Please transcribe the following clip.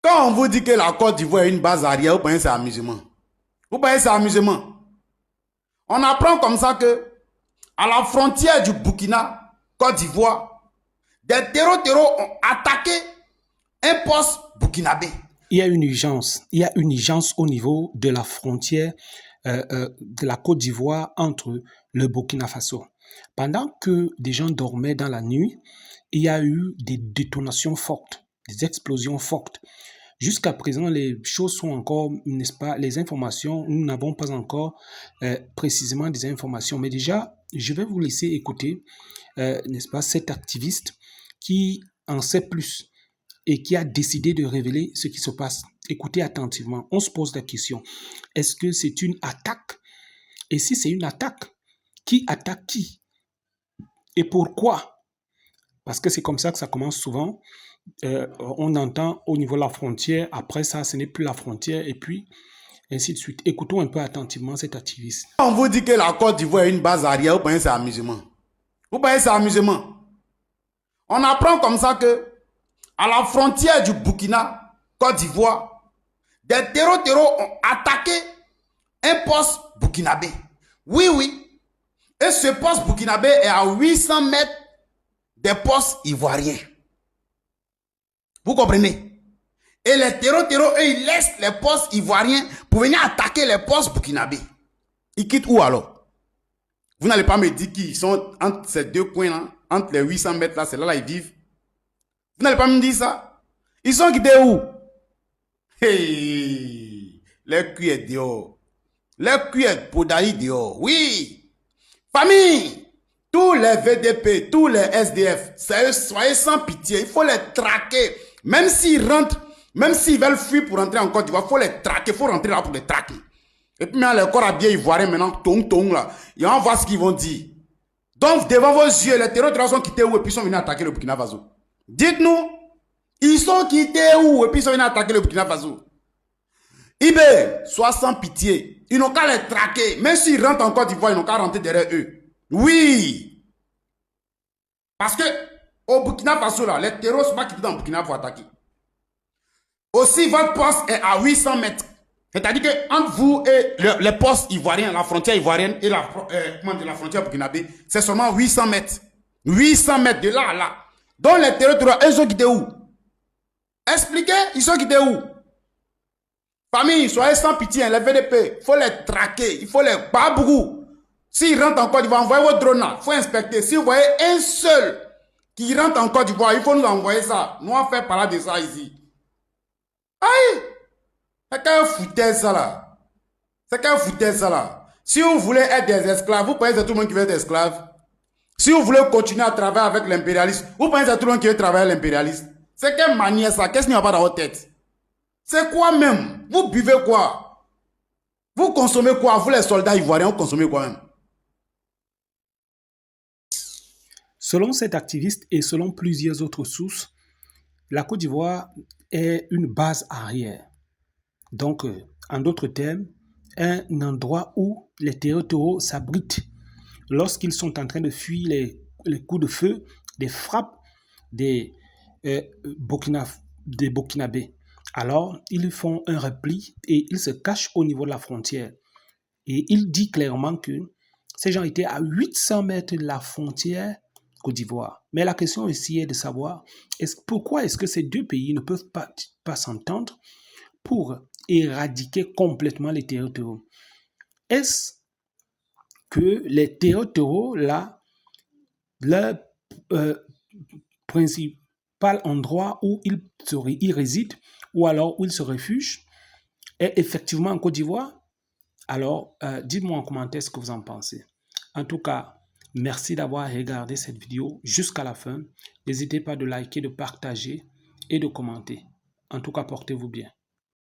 Quand on vous dit que la Côte d'Ivoire est une base arrière, vous pensez que c'est amusement. Vous pensez que c'est amusement. On apprend comme ça que à la frontière du Burkina, Côte d'Ivoire, des terreaux ont attaqué un poste burkinabé. Il y a une urgence. Il y a une urgence au niveau de la frontière de la Côte d'Ivoire entre le Burkina Faso. Pendant que des gens dormaient dans la nuit, il y a eu des détonations fortes, des explosions fortes. Jusqu'à présent, les choses sont encore, n'est-ce pas, les informations, nous n'avons pas encore précisément des informations. Mais déjà, je vais vous laisser écouter, n'est-ce pas, cet activiste qui en sait plus et qui a décidé de révéler ce qui se passe. Écoutez attentivement, on se pose la question, est-ce que c'est une attaque? Et si c'est une attaque, qui attaque qui? Et pourquoi? Parce que c'est comme ça que ça commence souvent. On entend au niveau de la frontière, après ça, ce n'est plus la frontière, et puis ainsi de suite. Écoutons un peu attentivement cet activiste. Quand on vous dit que la Côte d'Ivoire est une base arrière, vous pensez que c'est amusement. Vous pensez que c'est amusement. On apprend comme ça que à la frontière du Burkina, Côte d'Ivoire, des terreaux ont attaqué un poste burkinabé. Oui, oui. Et ce poste burkinabé est à 800 mètres des postes ivoiriens. Vous comprenez? Et les terreaux, eux, ils laissent les postes ivoiriens pour venir attaquer les postes burkinabés. Ils quittent où alors? Vous n'allez pas me dire qu'ils sont entre ces deux coins-là, entre les 800 mètres là, c'est là, ils vivent. Vous n'allez pas me dire ça? Ils sont quittés où? Hey, les cuillères dehors. Les cuillères podaï dehors. Oui. Famille, tous les VDP, tous les SDF, soyez sans pitié. Il faut les traquer. Même s'ils rentrent, même s'ils veulent fuir pour rentrer en Côte d'Ivoire, il faut les traquer. Il faut rentrer là pour les traquer. Et puis maintenant, les corps habillés ivoiriens, maintenant, tong là. Et on va voir ce qu'ils vont dire. Donc, devant vos yeux, les terroristes sont quittés où et puis sont venus attaquer le Burkina Faso. Dites-nous, ils sont quittés où et puis sont venus attaquer le Burkina Faso. Ibé, sois sans pitié. Ils n'ont qu'à les traquer. Même s'ils rentrent en Côte d'Ivoire, ils n'ont qu'à rentrer derrière eux. Oui. Parce que au Burkina Faso, là, les terroristes ne sont pas quittés dans le Burkina pour attaquer. Aussi, votre poste est à 800 mètres. C'est-à-dire qu'entre vous et les postes ivoiriens, la frontière ivoirienne et la frontière burkinabé, c'est seulement 800 mètres. 800 mètres de là à là. Donc les terroristes, ils sont quittés où? Expliquez, ils sont quittés où? Famille, soyez sans pitié, les VDP, il faut les traquer, il faut les... Pas beaucoup. S'ils rentrent en Côte d'Ivoire, envoyez votre drone là, il faut inspecter. Si vous voyez un seul qui rentre en Côte d'Ivoire, il faut nous envoyer ça. Nous on fait parler de ça ici. Aïe! C'est qu'un foutaise ça là. C'est qu'un foutaise ça là. Si vous voulez être des esclaves, vous pensez que c'est tout le monde qui veut être esclave? Si vous voulez continuer à travailler avec l'impérialisme, vous pensez que c'est tout le monde qui veut travailler avec l'impérialisme? C'est quelle manière ça? Qu'est-ce qu'il n'y a pas dans votre tête? C'est quoi même? Vous buvez quoi? Vous consommez quoi? Vous les soldats ivoiriens, vous consommez quoi même? Selon cet activiste et selon plusieurs autres sources, la Côte d'Ivoire est une base arrière. Donc, en d'autres termes, un endroit où les terreaux s'abritent lorsqu'ils sont en train de fuir les coups de feu, des frappes des Burkinabés. Alors, ils font un repli et ils se cachent au niveau de la frontière. Et il dit clairement que ces gens étaient à 800 mètres de la frontière Côte d'Ivoire. Mais la question ici est de savoir pourquoi est-ce que ces deux pays ne peuvent pas s'entendre pour éradiquer complètement les terreaux. Est-ce que les terreaux, là, leur principal endroit où ils résident ou alors où ils se réfugient est effectivement en Côte d'Ivoire? Alors, dites-moi en commentaire ce que vous en pensez. En tout cas, merci d'avoir regardé cette vidéo jusqu'à la fin. N'hésitez pas de liker, de partager et de commenter. En tout cas, portez-vous bien.